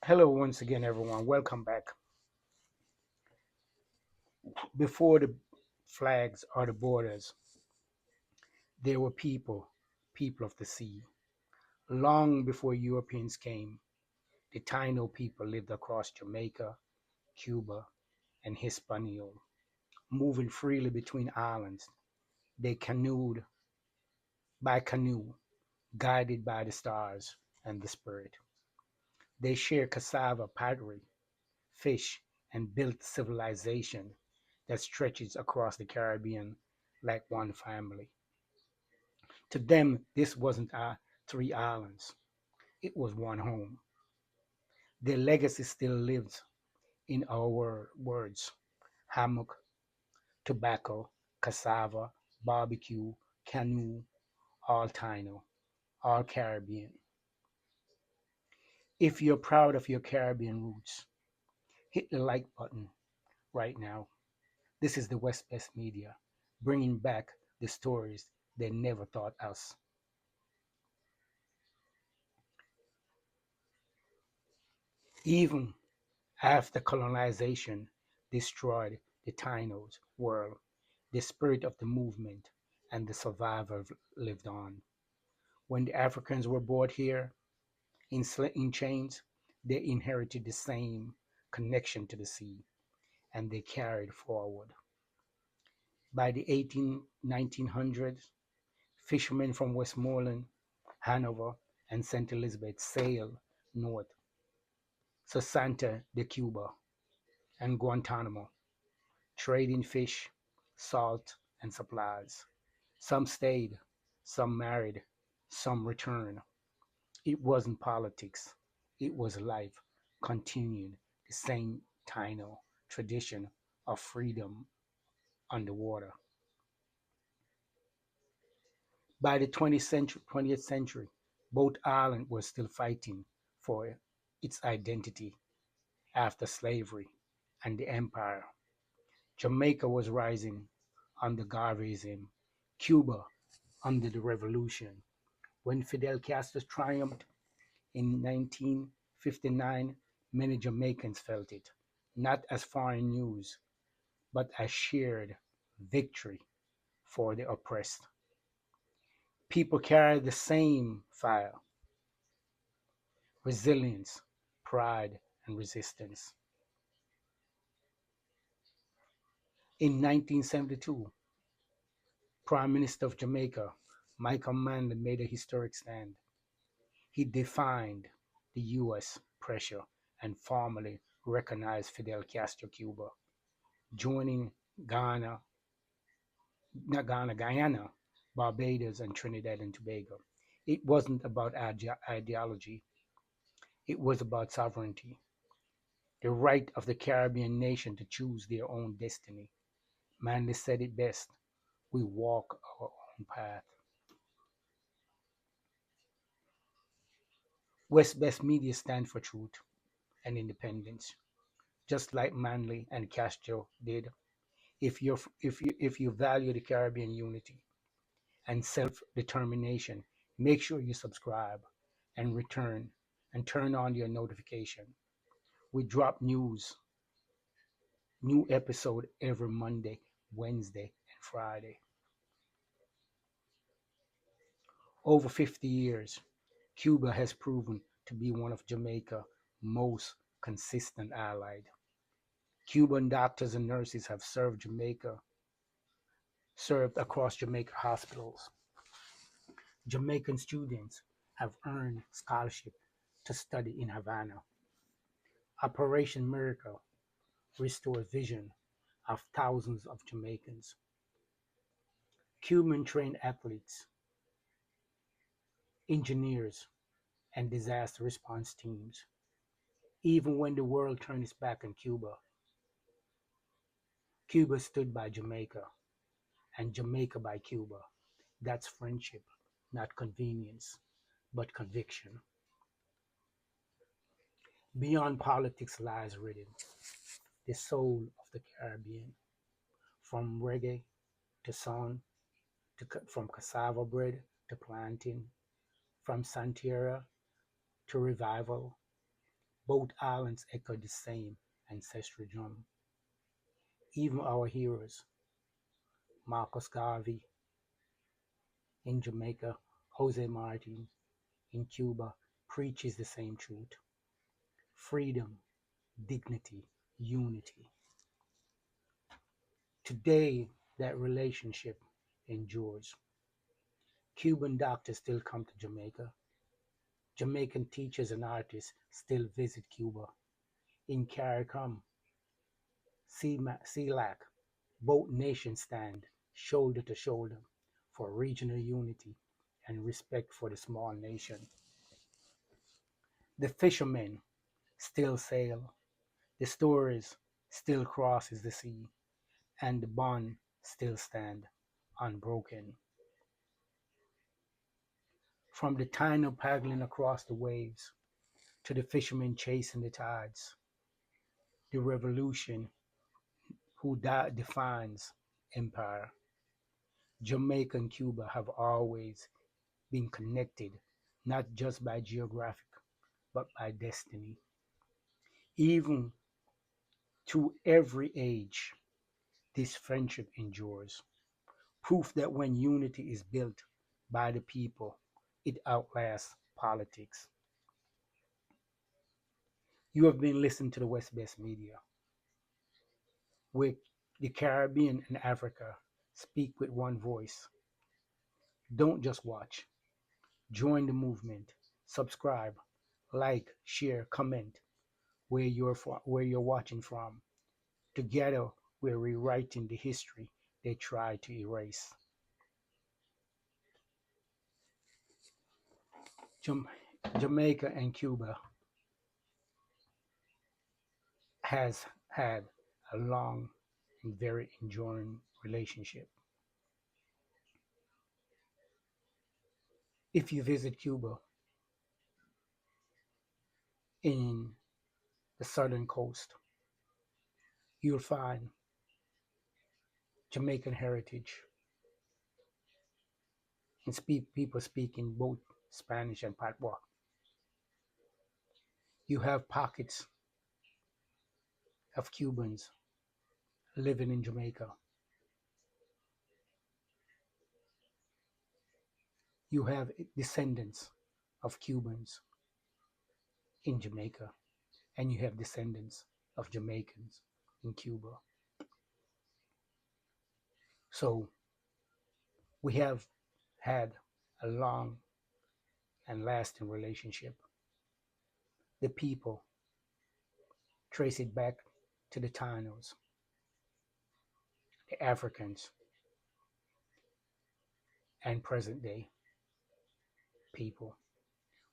Hello, once again, everyone. Welcome back. Before the flags or the borders, there were people of the sea. Long before Europeans came, the Taino people lived across Jamaica, Cuba, and Hispaniola, moving freely between islands. They canoed by canoe, guided by the stars and the spirit. They shared cassava pottery, fish, and built civilization that stretches across the Caribbean like one family. To them, this wasn't three islands, it was one home. Their legacy still lives in our words: hammock, tobacco, cassava, barbecue, canoe, all Taino, all Caribbean. If you're proud of your Caribbean roots, hit the like button right now. This is the West Best Media, bringing back the stories they never taught us. Even after colonization destroyed the Tainos world, the spirit of the movement and the survivor lived on. When the Africans were brought here in chains, they inherited the same connection to the sea and they carried forward. By the 1900s, fishermen from Westmoreland, Hanover, and St. Elizabeth sailed north to Santa de Cuba and Guantanamo, trading fish, salt, and supplies. Some stayed, some married, some returned. It wasn't politics, it was life, continuing the same Taino tradition of freedom underwater. By the 20th century, both islands were still fighting for its identity after slavery and the empire. Jamaica was rising under Garveyism, Cuba under the revolution. When Fidel Castro triumphed in 1959, many Jamaicans felt it, not as foreign news, but as shared victory for the oppressed. People carried the same fire: resilience, pride, and resistance. In 1972, Prime Minister of Jamaica, Michael Manley, made a historic stand. He defied the US pressure and formally recognized Fidel Castro Cuba, joining Ghana, Guyana, Barbados, and Trinidad and Tobago. It wasn't about ideology, it was about sovereignty, the right of the Caribbean nation to choose their own destiny. Manley said it best: we walk our own path. West Best Media stand for truth and independence, just like Manley and Castro did. If you value the Caribbean unity and self-determination, make sure you subscribe and return and turn on your notification. We drop new episode every Monday, Wednesday, and Friday. Over 50 years, Cuba has proven to be one of Jamaica's most consistent allies. Cuban doctors and nurses have served across Jamaica hospitals. Jamaican students have earned scholarship to study in Havana. Operation Miracle restored vision of thousands of Jamaicans. Cuban trained athletes, engineers, and disaster response teams. Even when the world turned its back on Cuba, Cuba stood by Jamaica, and Jamaica by Cuba. That's friendship, not convenience, but conviction. Beyond politics lies rhythm, the soul of the Caribbean, from reggae to song, from cassava bread to planting, from Santeria to revival. Both islands echoed the same ancestral drum. Even our heroes, Marcus Garvey in Jamaica, Jose Martin in Cuba, preaches the same truth: freedom, dignity, unity. Today, that relationship endures. Cuban doctors still come to Jamaica. Jamaican teachers and artists still visit Cuba. In CARICOM, CELAC, both nations stand shoulder to shoulder for regional unity and respect for the small nation. The fishermen still sail, the stories still crosses the sea, and the bond still stand unbroken. From the Taino paddling across the waves to the fishermen chasing the tides, the revolution who defines empire, Jamaica and Cuba have always been connected, not just by geographic, but by destiny. Even to every age, this friendship endures. Proof that when unity is built by the people, it outlasts politics. You have been listening to the West Best Media, where the Caribbean and Africa speak with one voice. Don't just watch. Join the movement. Subscribe, like, share, comment where you're watching from. Together, we're rewriting the history they tried to erase. Jam- Jamaica and Cuba has had a long and very enduring relationship. If you visit Cuba in the southern coast, you'll find Jamaican heritage and people speaking both Spanish and Patois. You have pockets of Cubans living in Jamaica. You have descendants of Cubans in Jamaica, and you have descendants of Jamaicans in Cuba. So we have had a long and lasting relationship. The people trace it back to the Tainos, the Africans, and present day people.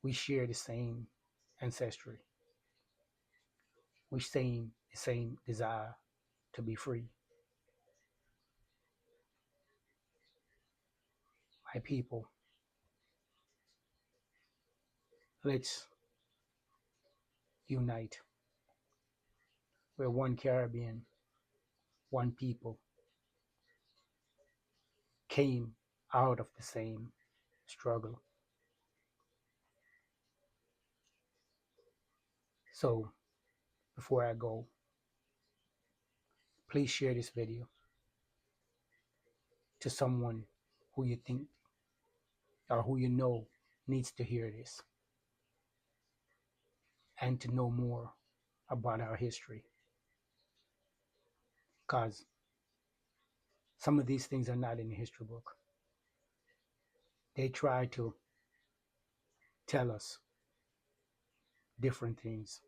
We share the same ancestry. We share the same desire to be free. My people, let's unite. We're one Caribbean, one people, came out of the same struggle. So before I go, please share this video to someone who you think or who you know needs to hear this and to know more about our history. Because some of these things are not in the history book. They try to tell us different things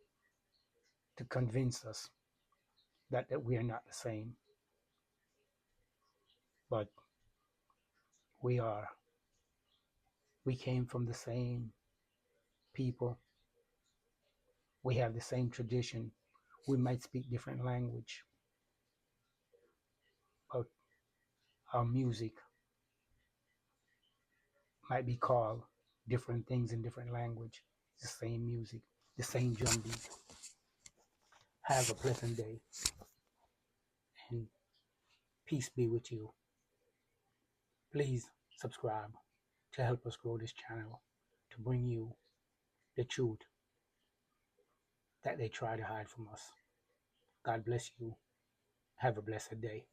to convince us that we are not the same. But we are. We came from the same people. We have the same tradition. We might speak different language, but our music might be called different things in different language. It's the same music, the same drum beat. Have a pleasant day, and peace be with you. Please subscribe to help us grow this channel, to bring you the truth that they try to hide from us. God bless you. Have a blessed day.